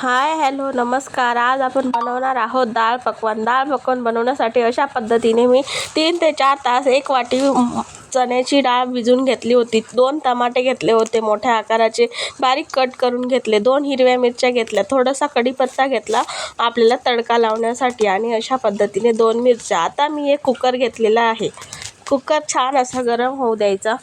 Hi hello नमस्कार. आज आपण बनवणार आहोत डाळ पकवान. डाळ पकवान बनवण्यासाठी अशा पद्धतीने मी 3 ते 4 तास एक वाटी चण्याची डाळ भिजवून घेतली होती. 2 टमाटे घेतले होते मोठ्या आकाराचे, बारीक कट करून घेतले. 2 हिरव्या मिरच्या घेतल्या, थोडासा कढीपत्ता घेतला आपल्याला तडका लावण्यासाठी आणि अशा पद्धतीने 2 मिरच्या. आता मी एक कुकर घेतलेला आहे. कुकर छान असा गरम होऊ द्यायचा.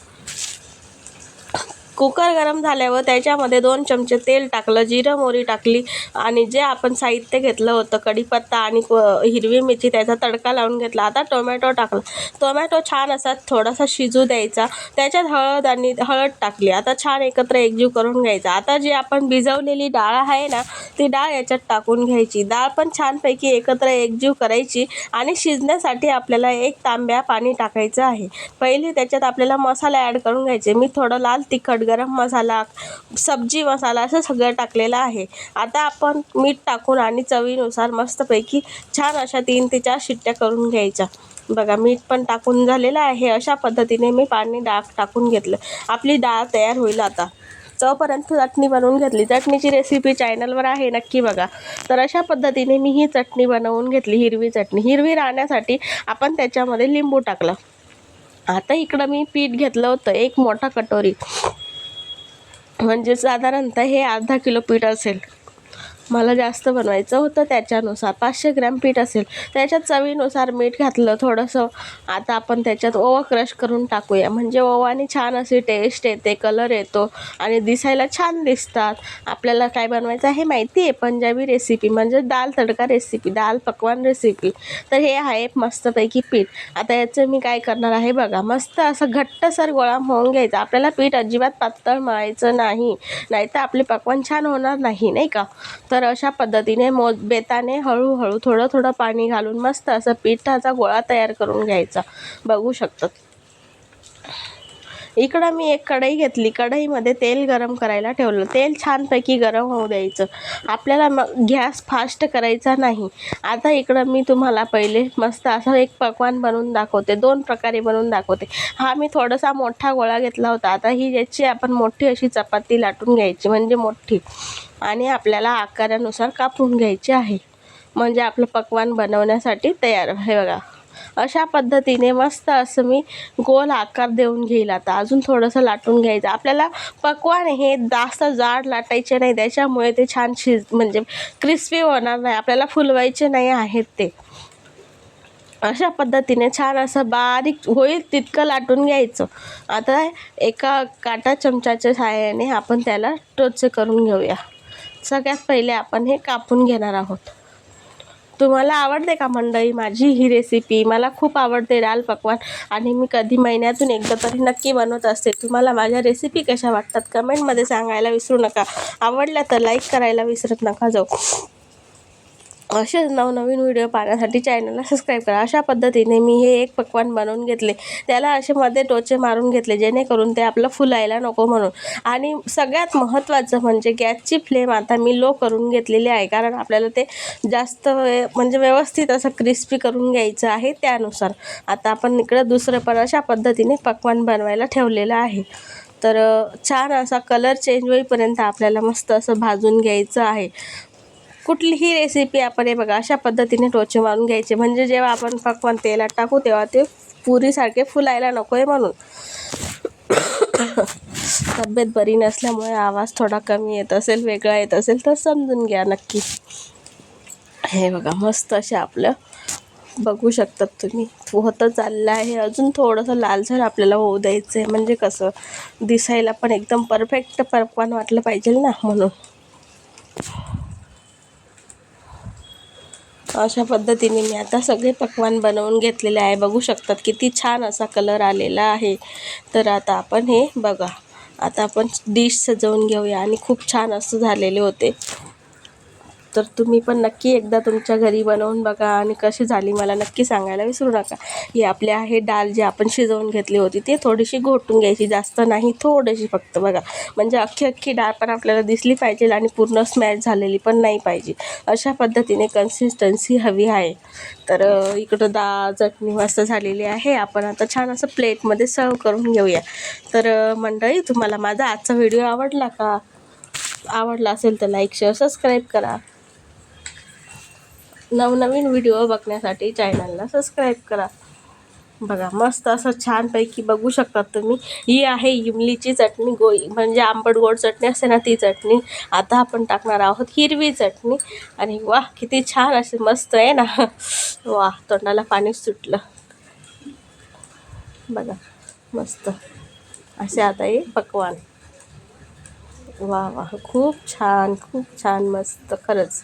कुकर गरम झाल्यावर त्याच्यामध्ये 2 चमचे तेल टाकलं, जिरं मोहरी टाकली आणि जे आपण साहित्य घेतलं होतं कढीपत्ता आणि हिरवी मिरची त्याचा तडका लावून घेतला. आता टोमॅटो टाकला. टोमॅटो छान असा थोडासा शिजू द्यायचा. त्याच्यात हळद टाकली. आता छान एकत्र एकजीव करून घ्यायचा. आता जी आपण भिजवलेली डाळ आहे ना, ती डाळ याच्यात टाकून घ्यायची. डाळ पण छानपैकी एकत्र एकजीव करायची आणि शिजण्यासाठी आपल्याला 1 तांब्या पाणी टाकायचं आहे. पहिले त्याच्यात आपल्याला मसाले ॲड करून घ्यायचे. मी थोडं लाल तिखट, गरम मसाला, सब्जी मसाला असं सगळं टाकलेलं आहे. आता आपण मीठ टाकून आणि चवीनुसार मस्तपैकी छान अशा 3 ते 4 शिट्ट्या करून घ्यायच्या. बघा मीठ पण टाकून झालेलं आहे. अशा पद्धतीने मी पाणी टाकून घेतलं. आपली डाळ तयार होईल. आता तोपर्यंत चटणी बनवून घेतली. चटणीची रेसिपी चॅनलवर आहे, नक्की बघा. तर अशा पद्धतीने मी ही चटणी बनवून घेतली. हिरवी चटणी. हिरवी राहण्यासाठी आपण त्याच्यामध्ये लिंबू टाकलं. आता इकडं मी पीठ घेतलं होतं 1 मोठा कटोरी, म्हणजे साधारणतः हे अर्धा किलो पीठ असेल. मला जास्त बनवायचं होतं त्याच्यानुसार 500 ग्रॅम पीठ असेल. त्याच्यात चवीनुसार मीठ घातलं थोडंसं. आता आपण त्याच्यात ओवा क्रश करून टाकूया, म्हणजे ओवाने छान अशी टेस्ट येते, कलर येतो आणि दिसायला छान दिसतात. आपल्याला काय बनवायचं आहे माहिती आहे? पंजाबी रेसिपी, म्हणजे दाल तडका रेसिपी, दाल पकवान रेसिपी. तर हे आहे मस्तपैकी पीठ. आता याचं मी काय करणार आहे बघा. मस्त असं घट्टसर गोळा मळून घ्यायचा. आपल्याला पीठ अजिबात पातळ मळायचं नाही, नाहीतर आपले पकवान छान होणार नाही का? तर अशा पद्धतीने बेताने हळूहळू थोडं थोडं पाणी घालून मस्त असं पिठाचा गोळा तयार करून घ्यायचा. बघू शकतात. इकडं मी एक कढई घेतली. कढईमध्ये तेल गरम करायला ठेवलं. तेल छानपैकी गरम होऊ द्यायचं. आपल्याला गॅस फास्ट करायचा नाही. आता इकडं मी तुम्हाला पहिले मस्त असं एक पकवान बनवून दाखवते. 2 प्रकारे बनवून दाखवते. हा मी थोडासा मोठा गोळा घेतला होता. आता ही याची आपण मोठी अशी चपाती लाटून घ्यायची, म्हणजे मोठी, आणि आपल्याला आकारानुसार कापून घ्यायची आहे, म्हणजे आपलं पकवान बनवण्यासाठी तयार. हे बघा अशा पद्धतीने मस्त असं मी गोल आकार देऊन घेईल. आता अजून थोडंसं लाटून घ्यायचं. आपल्याला पकवान हे जास्त जाड लाटायचे नाही, त्याच्यामुळे ते छान म्हणजे क्रिस्पी होणार नाही. आपल्याला फुलवायचे नाही आहेत ते. अशा पद्धतीने छान असं बारीक होईल तितकं लाटून घ्यायचं. आता एका काटा चमच्याच्या सहाय्याने आपण त्याला टोचे करून घेऊया. सगळ्यात पहिले आपण हे कापून घेणार आहोत. तुम्हाला आवडते का मंडळी माझी ही रेसिपी? मला खूप आवडते डाळ पकवान आणि मी कधी महिन्यातून एकदा तरी नक्की बनवत असते. तुम्हाला माझ्या रेसिपी कशा वाटतात कमेंटमध्ये सांगायला विसरू नका. आवडल्या तर लाईक करायला विसरत नका जाऊ. असेच नवनवीन व्हिडिओ पाहण्यासाठी चॅनलला सबस्क्राईब करा. अशा पद्धतीने मी हे एक पकवान बनवून घेतले. त्याला असे मध्ये टोचे मारून घेतले, जेणेकरून ते आपलं फुलायला नको म्हणून. आणि सगळ्यात महत्त्वाचं म्हणजे गॅसची फ्लेम आता मी लो करून घेतलेली आहे, कारण आपल्याला ते जास्त म्हणजे व्यवस्थित असं क्रिस्पी करून घ्यायचं आहे त्यानुसार. आता आपण इकडं दुसरं पण अशा पद्धतीने पकवान बनवायला ठेवलेलं आहे. तर छान असा कलर चेंज होईपर्यंत आपल्याला मस्त असं भाजून घ्यायचं आहे. कुठलीही रेसिपी आपण हे बघा अशा पद्धतीने टोचे मारून घ्यायचे, म्हणजे जेव्हा आपण पकवान तेलात टाकू तेव्हा ते पुरीसारखे फुलायला नको आहे म्हणून. तब्येत बरी नसल्यामुळे आवाज थोडा कमी येत असेल, वेगळा येत असेल तर समजून घ्या नक्की. हे बघा मस्त असे आपलं बघू शकतात तुम्ही होतं चाललं आहे. अजून थोडंसं लालसर आपल्याला होऊ द्यायचं आहे, म्हणजे कसं दिसायला पण एकदम परफेक्ट पकवान वाटलं पाहिजे ना, म्हणून. अशा पद्धतीने मी आता सगळे पकवान बनवून घेतलेले आहे. बघू शकतात किती छान असा कलर आलेला आहे. तर आता आपण हे बघा, आता आपण डिश सजवून घेऊया. आणि खूप छान असं झालेले होते. तर तुम्ही पण नक्की एकदा तुमच्या घरी बनवून बघा आणि कशी झाली मला नक्की सांगायला विसरू नका. ही आपली आहे डाळ जी आपण शिजवून घेतली होती, ती थोडीशी घोटून घ्यायची, जास्त नाही, थोडीशी फक्त बघा, म्हणजे अख्खी डाळ पण आपल्याला दिसली पाहिजे आणि पूर्ण स्मॅश झालेली पण नाही पाहिजे. अशा पद्धतीने कन्सिस्टन्सी हवी आहे. तर इकडं डाळ चटणी मस्त झालेली आहे. आपण आता छान असं प्लेटमध्ये सर्व करून घेऊया. तर मंडळी, तुम्हाला माझा आजचा व्हिडिओ आवडला का? आवडला असेल तर लाईक शेअर सबस्क्राईब करा. नवनवीन व्हिडिओ बघण्यासाठी चॅनलला सबस्क्राईब करा. बघा मस्त असं छानपैकी बघू शकतात तुम्ही. ही आहे इमलीची चटणी, म्हणजे आंबट गोड चटणी असते ना ती चटणी. आता आपण टाकणार आहोत हिरवी चटणी. आणि वाह किती छान असे मस्त आहे ना. वाह तोंडाला पाणी सुटलं. बघा मस्त असे आता हे पकवान. वा वा खूप छान मस्त खरंच.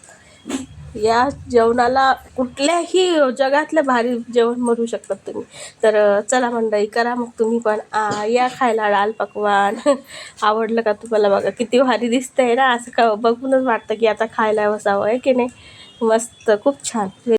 या जेवणाला कुठल्याही जगातलं भारी जेवण म्हणू शकतात तुम्ही. तर चला मंडळी करा मग तुम्ही पण या खायला दाल पकवान. आवडलं का तुम्हाला? बघा किती भारी दिसतंय ना, असं का बघूनच वाटतं की आता खायला बसावं आहे की नाही. मस्त खूप छान.